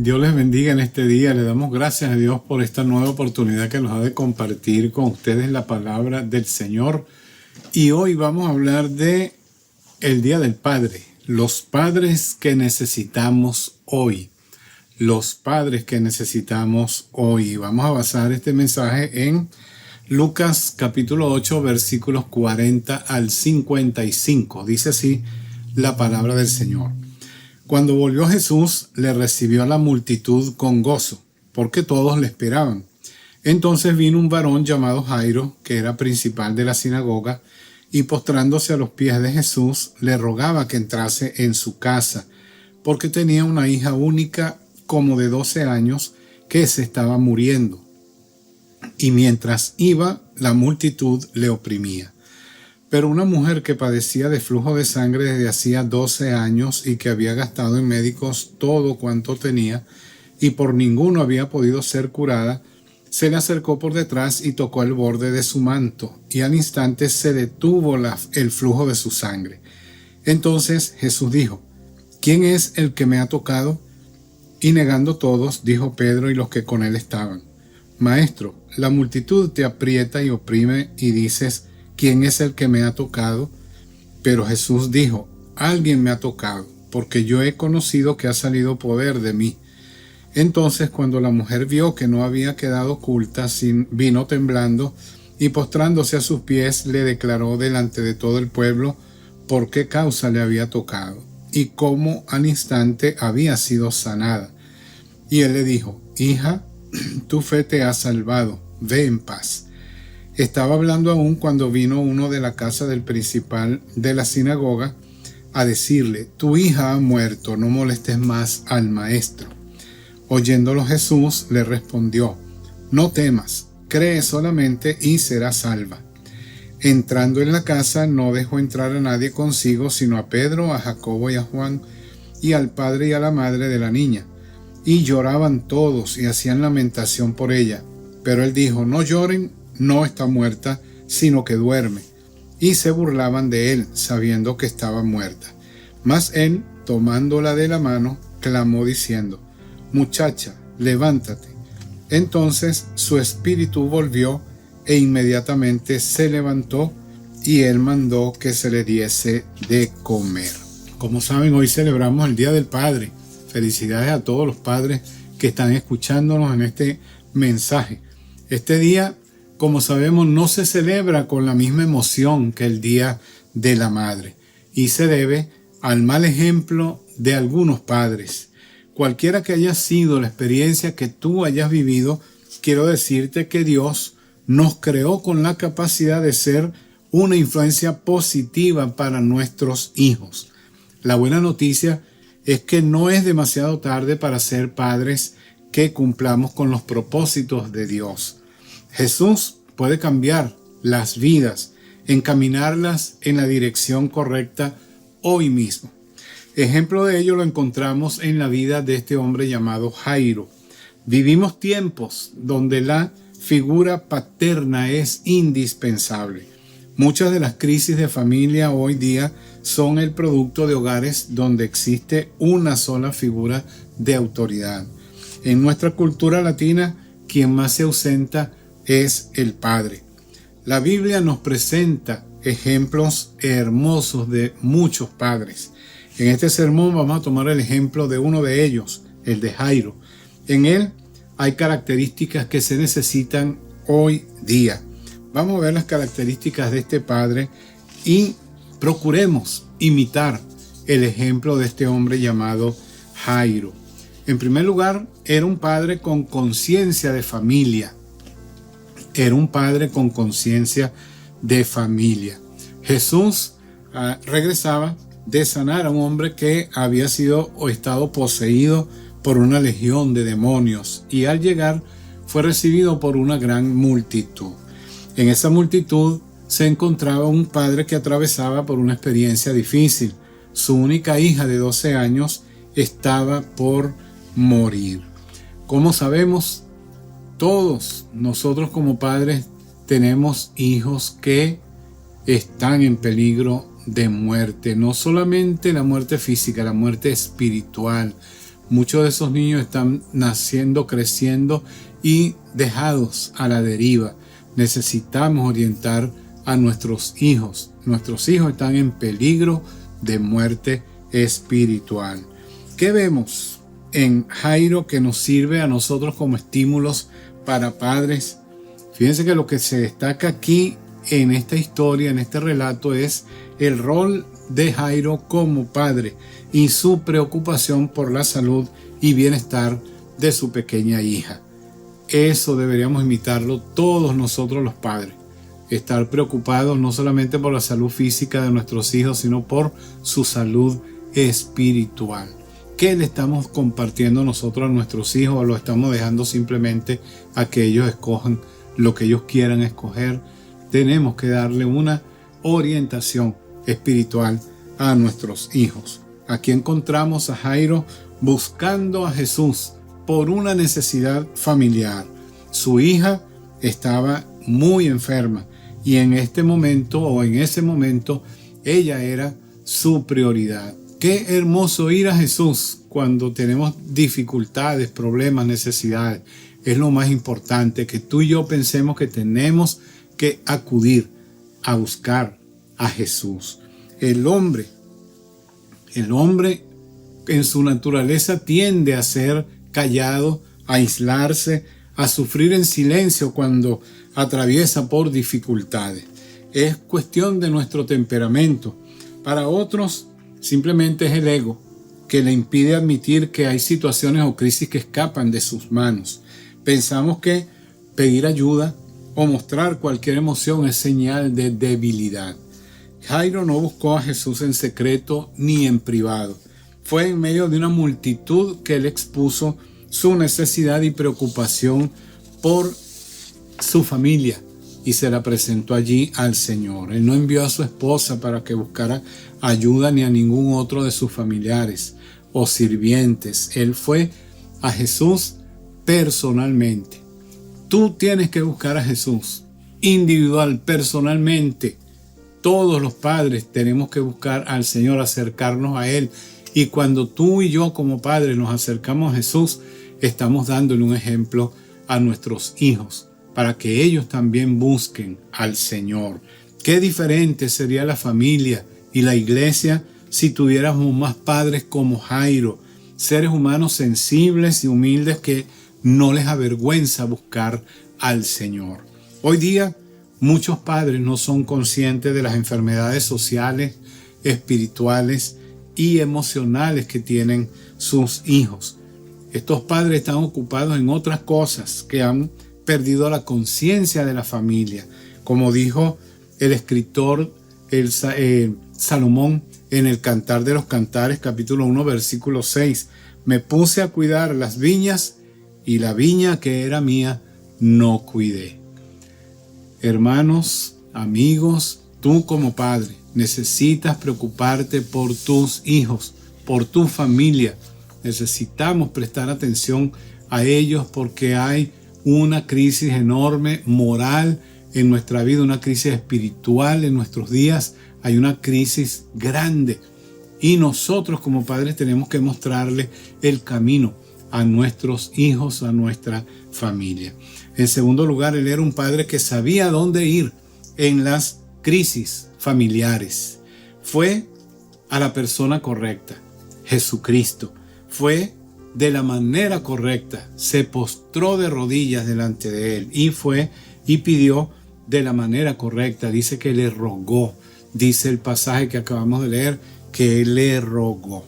Dios les bendiga en este día. Le damos gracias a Dios por esta nueva oportunidad que nos ha de compartir con ustedes la palabra del Señor. Y hoy vamos a hablar de el Día del Padre. Los padres que necesitamos hoy. Los padres que necesitamos hoy. Vamos a basar este mensaje en Lucas capítulo 8, versículos 40 al 55. Dice así la palabra del Señor. Cuando volvió Jesús, le recibió a la multitud con gozo, porque todos le esperaban. Entonces vino un varón llamado Jairo, que era principal de la sinagoga, y postrándose a los pies de Jesús, le rogaba que entrase en su casa, porque tenía una hija única como de 12 años que se estaba muriendo. Y mientras iba, la multitud le oprimía. Pero una mujer que padecía de flujo de sangre desde hacía 12 años y que había gastado en médicos todo cuanto tenía y por ninguno había podido ser curada, se le acercó por detrás y tocó el borde de su manto, y al instante se detuvo el flujo de su sangre. Entonces Jesús dijo: ¿Quién es el que me ha tocado? Y negando todos, dijo Pedro y los que con él estaban: Maestro, la multitud te aprieta y oprime y dices: ¿Quién es el que me ha tocado? Pero Jesús dijo: Alguien me ha tocado, porque yo he conocido que ha salido poder de mí. Entonces, cuando la mujer vio que no había quedado oculta, vino temblando y postrándose a sus pies le declaró delante de todo el pueblo por qué causa le había tocado y cómo al instante había sido sanada. Y él le dijo: Hija, tu fe te ha salvado, ve en paz. Estaba hablando aún cuando vino uno de la casa del principal de la sinagoga a decirle: Tu hija ha muerto, no molestes más al maestro. Oyéndolo Jesús le respondió: No temas, cree solamente y serás salva. Entrando en la casa no dejó entrar a nadie consigo, sino a Pedro, a Jacobo y a Juan, y al padre y a la madre de la niña. Y lloraban todos y hacían lamentación por ella. Pero él dijo: No lloren, no está muerta, sino que duerme. Y se burlaban de él, sabiendo que estaba muerta. Mas él, tomándola de la mano, clamó diciendo: Muchacha, levántate. Entonces su espíritu volvió, e inmediatamente se levantó, y él mandó que se le diese de comer. Como saben, hoy celebramos el Día del Padre. Felicidades a todos los padres que están escuchándonos en este mensaje. Este día, como sabemos, no se celebra con la misma emoción que el Día de la Madre, y se debe al mal ejemplo de algunos padres. Cualquiera que haya sido la experiencia que tú hayas vivido, quiero decirte que Dios nos creó con la capacidad de ser una influencia positiva para nuestros hijos. La buena noticia es que no es demasiado tarde para ser padres que cumplamos con los propósitos de Dios. Jesús puede cambiar las vidas, encaminarlas en la dirección correcta hoy mismo. Ejemplo de ello lo encontramos en la vida de este hombre llamado Jairo. Vivimos tiempos donde la figura paterna es indispensable. Muchas de las crisis de familia hoy día son el producto de hogares donde existe una sola figura de autoridad. En nuestra cultura latina, quien más se ausenta es el padre. La Biblia nos presenta ejemplos hermosos de muchos padres. En este sermón vamos a tomar el ejemplo de uno de ellos, el de Jairo. En él hay características que se necesitan hoy día. Vamos a ver las características de este padre y procuremos imitar el ejemplo de este hombre llamado Jairo. En primer lugar, era un padre con conciencia de familia. Era un padre con conciencia de familia. Jesús regresaba de sanar a un hombre que había sido o estado poseído por una legión de demonios, y al llegar fue recibido por una gran multitud. En esa multitud se encontraba un padre que atravesaba por una experiencia difícil. Su única hija de 12 años estaba por morir. Como sabemos, todos nosotros como padres tenemos hijos que están en peligro de muerte, no solamente la muerte física, la muerte espiritual, Muchos de esos niños están naciendo, creciendo y dejados a la deriva. Necesitamos orientar a nuestros hijos. Nuestros hijos están en peligro de muerte espiritual. ¿Qué vemos en Jairo que nos sirve a nosotros como estímulos para padres? Fíjense que lo que se destaca aquí en esta historia, en este relato, es el rol de Jairo como padre y su preocupación por la salud y bienestar de su pequeña hija. Eso deberíamos imitarlo todos nosotros los padres. Estar preocupados no solamente por la salud física de nuestros hijos, sino por su salud espiritual. ¿Qué le estamos compartiendo nosotros a nuestros hijos o lo estamos dejando simplemente a que ellos escojan lo que ellos quieran escoger? Tenemos que darle una orientación espiritual a nuestros hijos. Aquí encontramos a Jairo buscando a Jesús por una necesidad familiar. Su hija estaba muy enferma y en ese momento ella era su prioridad. Qué hermoso ir a Jesús cuando tenemos dificultades, problemas, necesidades. Es lo más importante, que tú y yo pensemos que tenemos que acudir a buscar a Jesús. El hombre en su naturaleza tiende a ser callado, a aislarse, a sufrir en silencio cuando atraviesa por dificultades. Es cuestión de nuestro temperamento. Para otros, simplemente es el ego que le impide admitir que hay situaciones o crisis que escapan de sus manos. Pensamos que pedir ayuda o mostrar cualquier emoción es señal de debilidad. Jairo no buscó a Jesús en secreto ni en privado. Fue en medio de una multitud que él expuso su necesidad y preocupación por su familia y se la presentó allí al Señor. Él no envió a su esposa para que buscara ayuda ni a ningún otro de sus familiares o sirvientes. Él fue a Jesús personalmente. Tú tienes que buscar a Jesús individual, personalmente. Todos los padres tenemos que buscar al Señor, acercarnos a Él. Y cuando tú y yo como padres nos acercamos a Jesús, estamos dándole un ejemplo a nuestros hijos para que ellos también busquen al Señor. Qué diferente sería la familia y la iglesia si tuviéramos más padres como Jairo, seres humanos sensibles y humildes que no les avergüenza buscar al Señor. Hoy día muchos padres no son conscientes de las enfermedades sociales, espirituales y emocionales que tienen sus hijos. Estos padres están ocupados en otras cosas que han perdido la conciencia de la familia. Como dijo el escritor Salomón en el Cantar de los Cantares, capítulo 1, versículo 6. Me puse a cuidar las viñas y la viña que era mía no cuidé. Hermanos, amigos, tú como padre necesitas preocuparte por tus hijos, por tu familia. Necesitamos prestar atención a ellos porque hay una crisis enorme moral en nuestra vida, una crisis espiritual en nuestros días. Hay una crisis grande y nosotros como padres tenemos que mostrarle el camino a nuestros hijos, a nuestra familia. En segundo lugar, él era un padre que sabía dónde ir en las crisis familiares. Fue a la persona correcta, Jesucristo. Fue de la manera correcta, se postró de rodillas delante de él y pidió de la manera correcta. Dice que le rogó, dice el pasaje que acabamos de leer, que le rogó.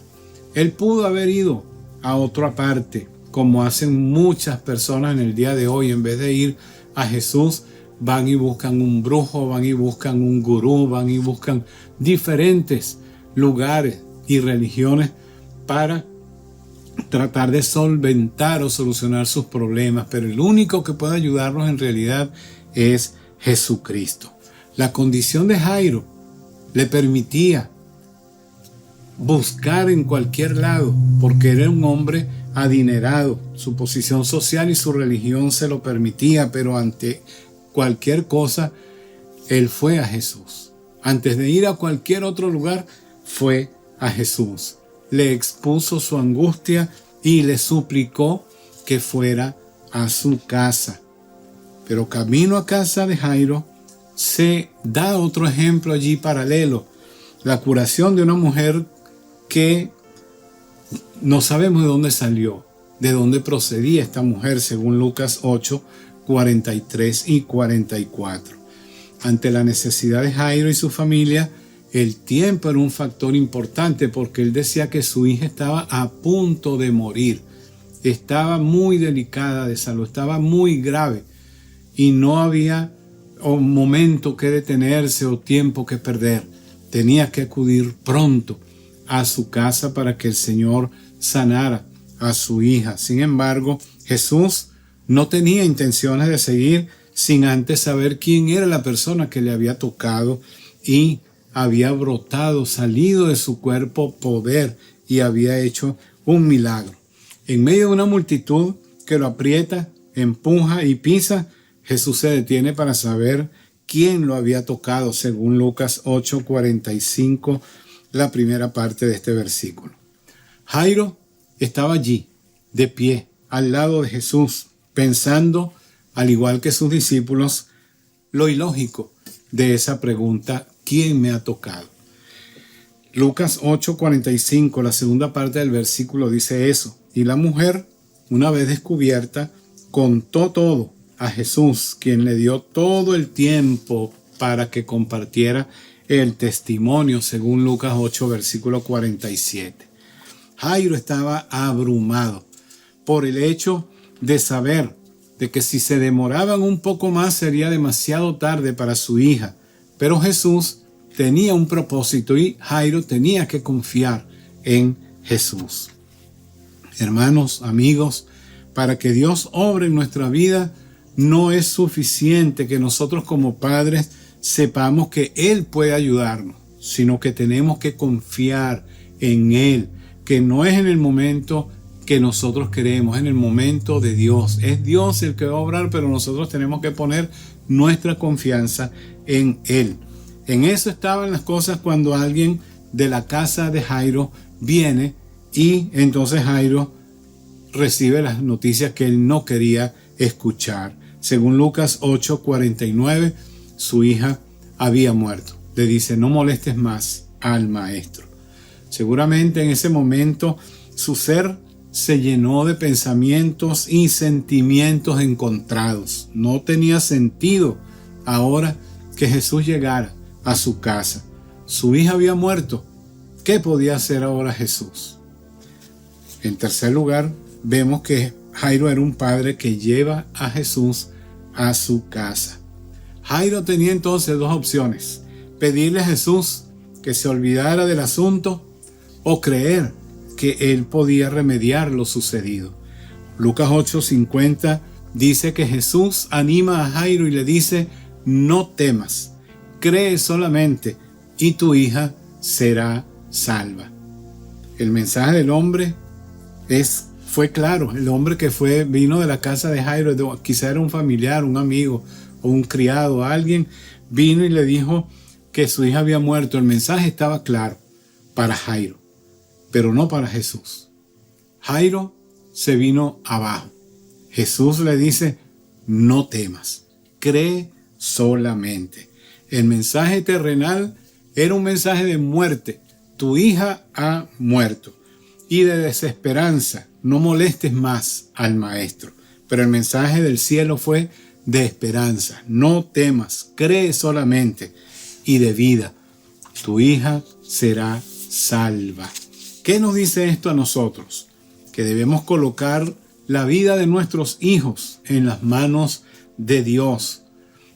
Él pudo haber ido a otra parte, como hacen muchas personas en el día de hoy. En vez de ir a Jesús, van y buscan un brujo, van y buscan un gurú, van y buscan diferentes lugares y religiones para tratar de solventar o solucionar sus problemas. Pero el único que puede ayudarnos en realidad es Jesucristo. La condición de Jairo le permitía buscar en cualquier lado, porque era un hombre adinerado, su posición social y su religión se lo permitía, pero ante cualquier cosa, él fue a Jesús. Antes de ir a cualquier otro lugar, fue a Jesús. Le expuso su angustia y le suplicó que fuera a su casa. Pero camino a casa de Jairo se da otro ejemplo allí paralelo, la curación de una mujer que no sabemos de dónde salió, de dónde procedía esta mujer, según Lucas 8, 43 y 44. Ante la necesidad de Jairo y su familia, el tiempo era un factor importante porque él decía que su hija estaba a punto de morir. Estaba muy delicada de salud, estaba muy grave y no había un momento que detenerse o tiempo que perder. Tenía que acudir pronto a su casa para que el Señor sanara a su hija. Sin embargo, Jesús no tenía intenciones de seguir sin antes saber quién era la persona que le había tocado y había brotado, salido de su cuerpo poder y había hecho un milagro. En medio de una multitud que lo aprieta, empuja y pisa, Jesús se detiene para saber quién lo había tocado, según Lucas 8:45, la primera parte de este versículo. Jairo estaba allí, de pie, al lado de Jesús, pensando, al igual que sus discípulos, lo ilógico de esa pregunta, ¿quién me ha tocado? Lucas 8:45, la segunda parte del versículo dice eso. Y la mujer, una vez descubierta, contó todo a Jesús, quien le dio todo el tiempo para que compartiera el testimonio, según Lucas 8, versículo 47. Jairo estaba abrumado por el hecho de saber de que si se demoraban un poco más sería demasiado tarde para su hija. Pero Jesús tenía un propósito y Jairo tenía que confiar en Jesús. Hermanos, amigos, para que Dios obre en nuestra vida, no es suficiente que nosotros como padres sepamos que Él puede ayudarnos, sino que tenemos que confiar en Él, que no es en el momento que nosotros queremos, en el momento de Dios. Es Dios el que va a obrar, pero nosotros tenemos que poner nuestra confianza en Él. En eso estaban las cosas cuando alguien de la casa de Jairo viene y entonces Jairo recibe las noticias que él no quería escuchar. Según Lucas 8:49, su hija había muerto. Le dice, no molestes más al maestro. Seguramente en ese momento su ser se llenó de pensamientos y sentimientos encontrados. No tenía sentido ahora que Jesús llegara a su casa. Su hija había muerto. ¿Qué podía hacer ahora Jesús? En tercer lugar, vemos que Jairo era un padre que lleva a Jesús a su casa. Jairo tenía entonces dos opciones: pedirle a Jesús que se olvidara del asunto o creer que él podía remediar lo sucedido. Lucas 8:50 dice que Jesús anima a Jairo y le dice, no temas, cree solamente y tu hija será salva. El mensaje del hombre fue claro. El hombre que vino de la casa de Jairo, quizá era un familiar, un amigo o un criado, alguien vino y le dijo que su hija había muerto. El mensaje estaba claro para Jairo, pero no para Jesús. Jairo se vino abajo. Jesús le dice, no temas, cree solamente. El mensaje terrenal era un mensaje de muerte. Tu hija ha muerto. Y de desesperanza, no molestes más al maestro. Pero el mensaje del cielo fue de esperanza. No temas, cree solamente. Y de vida, tu hija será salva. ¿Qué nos dice esto a nosotros? Que debemos colocar la vida de nuestros hijos en las manos de Dios.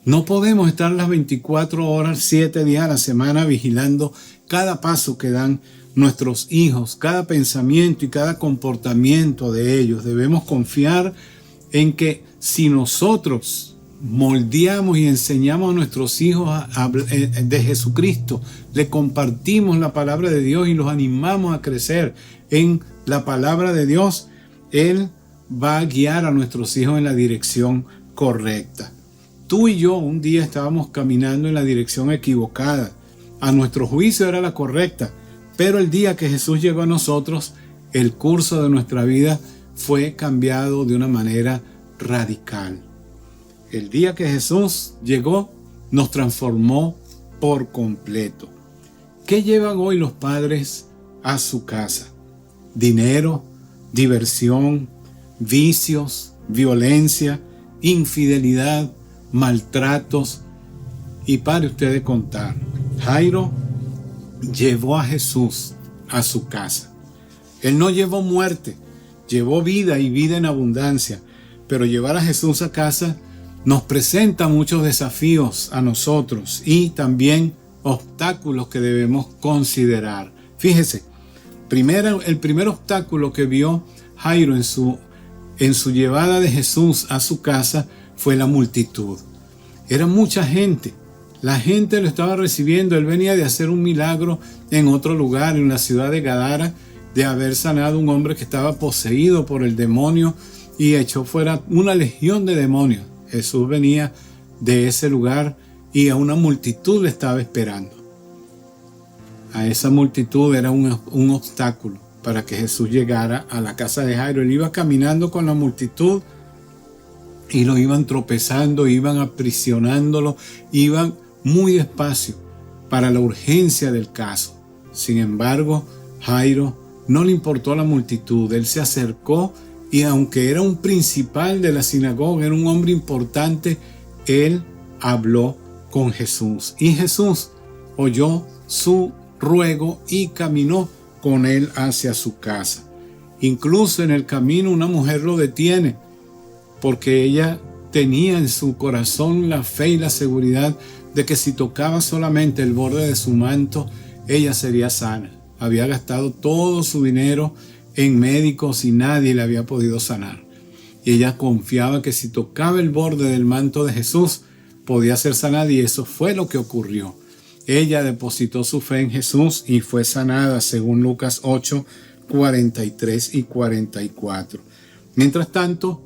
No podemos estar las 24 horas, 7 días a la semana vigilando cada paso que dan nuestros hijos, cada pensamiento y cada comportamiento de ellos. Debemos confiar en que si nosotros moldeamos y enseñamos a nuestros hijos de Jesucristo, le compartimos la palabra de Dios y los animamos a crecer en la palabra de Dios, Él va a guiar a nuestros hijos en la dirección correcta. Tú y yo un día estábamos caminando en la dirección equivocada. A nuestro juicio era la correcta, pero el día que Jesús llegó a nosotros, el curso de nuestra vida fue cambiado de una manera radical. El día que Jesús llegó, nos transformó por completo. ¿Qué llevan hoy los padres a su casa? Dinero, diversión, vicios, violencia, infidelidad, maltratos. Y pare usted de contar. Jairo llevó a Jesús a su casa. Él no llevó muerte, llevó vida y vida en abundancia. Pero llevar a Jesús a casa nos presenta muchos desafíos a nosotros y también obstáculos que debemos considerar. Fíjese, el primer obstáculo que vio Jairo en su llevada de Jesús a su casa fue la multitud. Era mucha gente. La gente lo estaba recibiendo. Él venía de hacer un milagro en otro lugar, en la ciudad de Gadara, de haber sanado a un hombre que estaba poseído por el demonio y echó fuera una legión de demonios. Jesús venía de ese lugar y a una multitud le estaba esperando. A esa multitud era un obstáculo para que Jesús llegara a la casa de Jairo. Él iba caminando con la multitud y lo iban tropezando, iban aprisionándolo, iban muy despacio para la urgencia del caso. Sin embargo, Jairo no le importó la multitud. Él se acercó y aunque era un principal de la sinagoga, era un hombre importante, él habló con Jesús. Y Jesús oyó su ruego y caminó con él hacia su casa. Incluso en el camino una mujer lo detiene porque ella tenía en su corazón la fe y la seguridad de que si tocaba solamente el borde de su manto, ella sería sana. Había gastado todo su dinero en médicos y nadie le había podido sanar. Y ella confiaba que si tocaba el borde del manto de Jesús, podía ser sanada, y eso fue lo que ocurrió. Ella depositó su fe en Jesús y fue sanada, según Lucas 8, 43 y 44. Mientras tanto,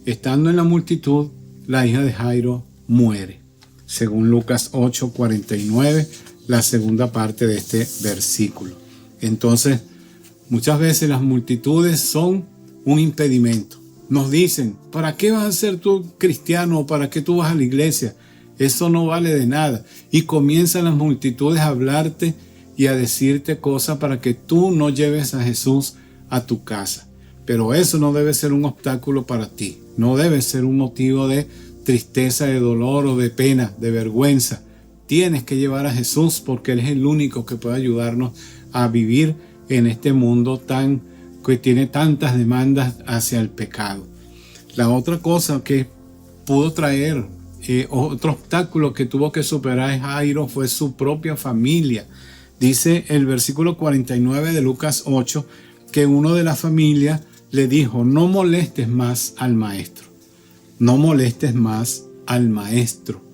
estando en la multitud, la hija de Jairo muere, según Lucas 8, 49, la segunda parte de este versículo. Entonces, muchas veces las multitudes son un impedimento. Nos dicen, ¿para qué vas a ser tú cristiano? ¿Para qué tú vas a la iglesia? Eso no vale de nada. Y comienzan las multitudes a hablarte y a decirte cosas para que tú no lleves a Jesús a tu casa. Pero eso no debe ser un obstáculo para ti. No debe ser un motivo de tristeza, de dolor o de pena, de vergüenza. Tienes que llevar a Jesús porque Él es el único que puede ayudarnos a vivir en este mundo que tiene tantas demandas hacia el pecado. La otra cosa que pudo traer, otro obstáculo que tuvo que superar Jairo fue su propia familia. Dice el versículo 49 de Lucas 8 que uno de la familia le dijo: no molestes más al maestro. No molestes más al maestro.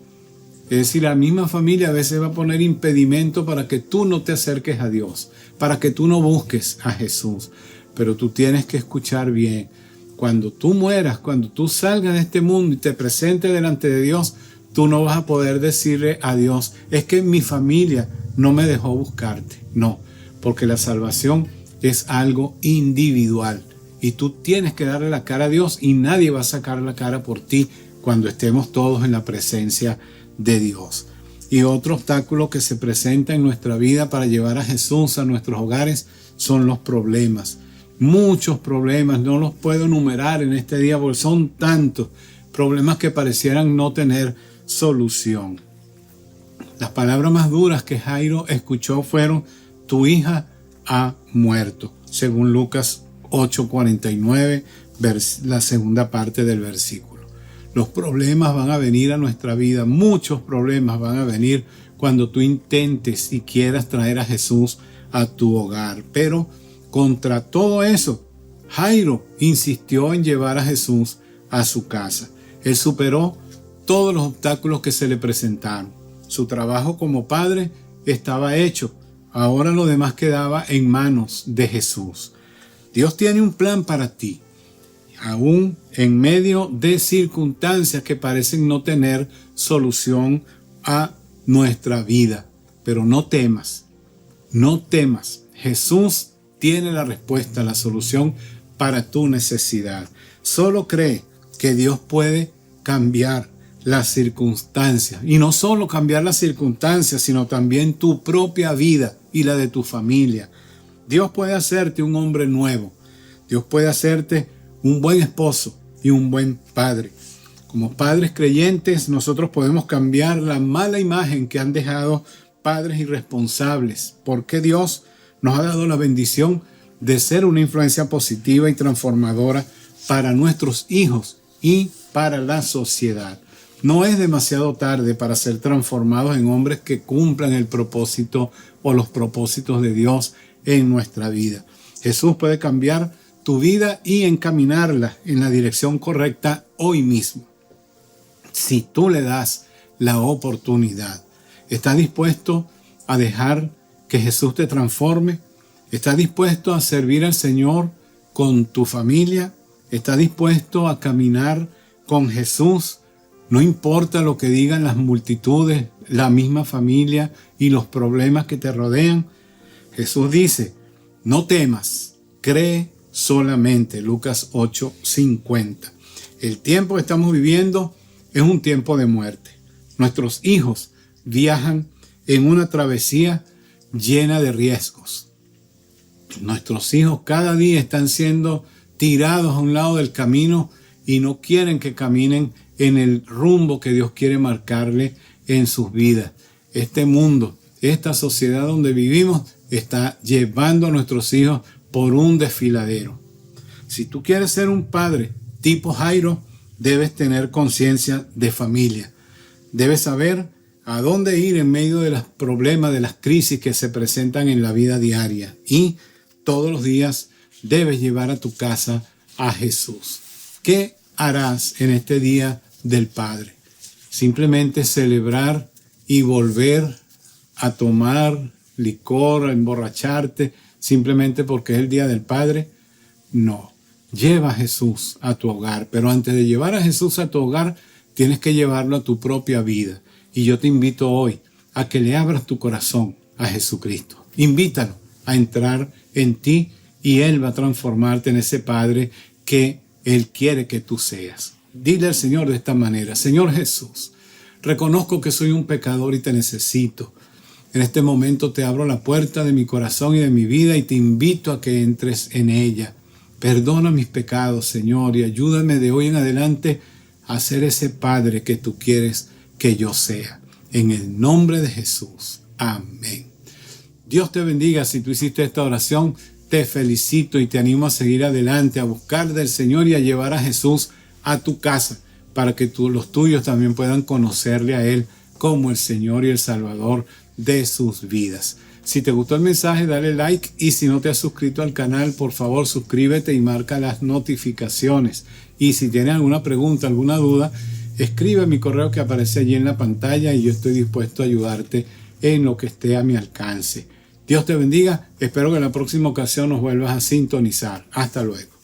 Es decir, la misma familia a veces va a poner impedimento para que tú no te acerques a Dios, para que tú no busques a Jesús. Pero tú tienes que escuchar bien. Cuando tú mueras, cuando tú salgas de este mundo y te presentes delante de Dios, tú no vas a poder decirle a Dios: es que mi familia no me dejó buscarte. No, porque la salvación es algo individual y tú tienes que darle la cara a Dios, y nadie va a sacar la cara por ti cuando estemos todos en la presencia de Dios. Y otro obstáculo que se presenta en nuestra vida para llevar a Jesús a nuestros hogares son los problemas. Muchos problemas, no los puedo enumerar en este día porque son tantos problemas que parecieran no tener solución. Las palabras más duras que Jairo escuchó fueron: tu hija ha muerto, según Lucas 8:49, la segunda parte del versículo. Los problemas van a venir a nuestra vida, muchos problemas van a venir cuando tú intentes y quieras traer a Jesús a tu hogar. Pero contra todo eso, Jairo insistió en llevar a Jesús a su casa. Él superó todos los obstáculos que se le presentaron. Su trabajo como padre estaba hecho. Ahora lo demás quedaba en manos de Jesús. Dios tiene un plan para ti, aún en medio de circunstancias que parecen no tener solución a nuestra vida. Pero no temas, no temas. Jesús tiene la respuesta, la solución para tu necesidad. Solo cree que Dios puede cambiar las circunstancias. Y no solo cambiar las circunstancias, sino también tu propia vida y la de tu familia. Dios puede hacerte un hombre nuevo. Dios puede hacerte un buen esposo y un buen padre. Como padres creyentes, nosotros podemos cambiar la mala imagen que han dejado padres irresponsables, porque Dios nos ha dado la bendición de ser una influencia positiva y transformadora para nuestros hijos y para la sociedad. No es demasiado tarde para ser transformados en hombres que cumplan el propósito o los propósitos de Dios en nuestra vida. Jesús puede cambiar tu vida y encaminarla en la dirección correcta hoy mismo. Si tú le das la oportunidad, ¿estás dispuesto a dejar que Jesús te transforme? ¿Estás dispuesto a servir al Señor con tu familia? ¿Estás dispuesto a caminar con Jesús? No importa lo que digan las multitudes, la misma familia y los problemas que te rodean. Jesús dice, no temas, cree solamente. Lucas 8:50. El tiempo que estamos viviendo es un tiempo de muerte. Nuestros hijos viajan en una travesía llena de riesgos. Nuestros hijos cada día están siendo tirados a un lado del camino y no quieren que caminen en el rumbo que Dios quiere marcarle en sus vidas. Este mundo, esta sociedad donde vivimos, está llevando a nuestros hijos por un desfiladero. Si tú quieres ser un padre tipo Jairo, debes tener conciencia de familia. Debes saber a dónde ir en medio de los problemas, de las crisis que se presentan en la vida diaria. Y todos los días debes llevar a tu casa a Jesús. ¿Qué harás en este día del Padre? Simplemente celebrar y volver a tomar licor, a emborracharte, simplemente porque es el día del Padre. No, lleva a Jesús a tu hogar, pero antes de llevar a Jesús a tu hogar, tienes que llevarlo a tu propia vida. Y yo te invito hoy a que le abras tu corazón a Jesucristo. Invítalo a entrar en ti y Él va a transformarte en ese Padre que Él quiere que tú seas. Dile al Señor de esta manera: Señor Jesús, reconozco que soy un pecador y te necesito. En este momento te abro la puerta de mi corazón y de mi vida y te invito a que entres en ella. Perdona mis pecados, Señor, y ayúdame de hoy en adelante a ser ese Padre que tú quieres que yo sea. En el nombre de Jesús. Amén. Dios te bendiga. Si tú hiciste esta oración, te felicito y te animo a seguir adelante, a buscar del Señor y a llevar a Jesús a tu casa para que los tuyos también puedan conocerle a Él como el Señor y el Salvador de sus vidas. Si te gustó el mensaje, dale like, y si no te has suscrito al canal, por favor suscríbete y marca las notificaciones. Y si tienes alguna pregunta, alguna duda, escribe mi correo que aparece allí en la pantalla y yo estoy dispuesto a ayudarte en lo que esté a mi alcance. Dios te bendiga. Espero que en la próxima ocasión nos vuelvas a sintonizar. Hasta luego.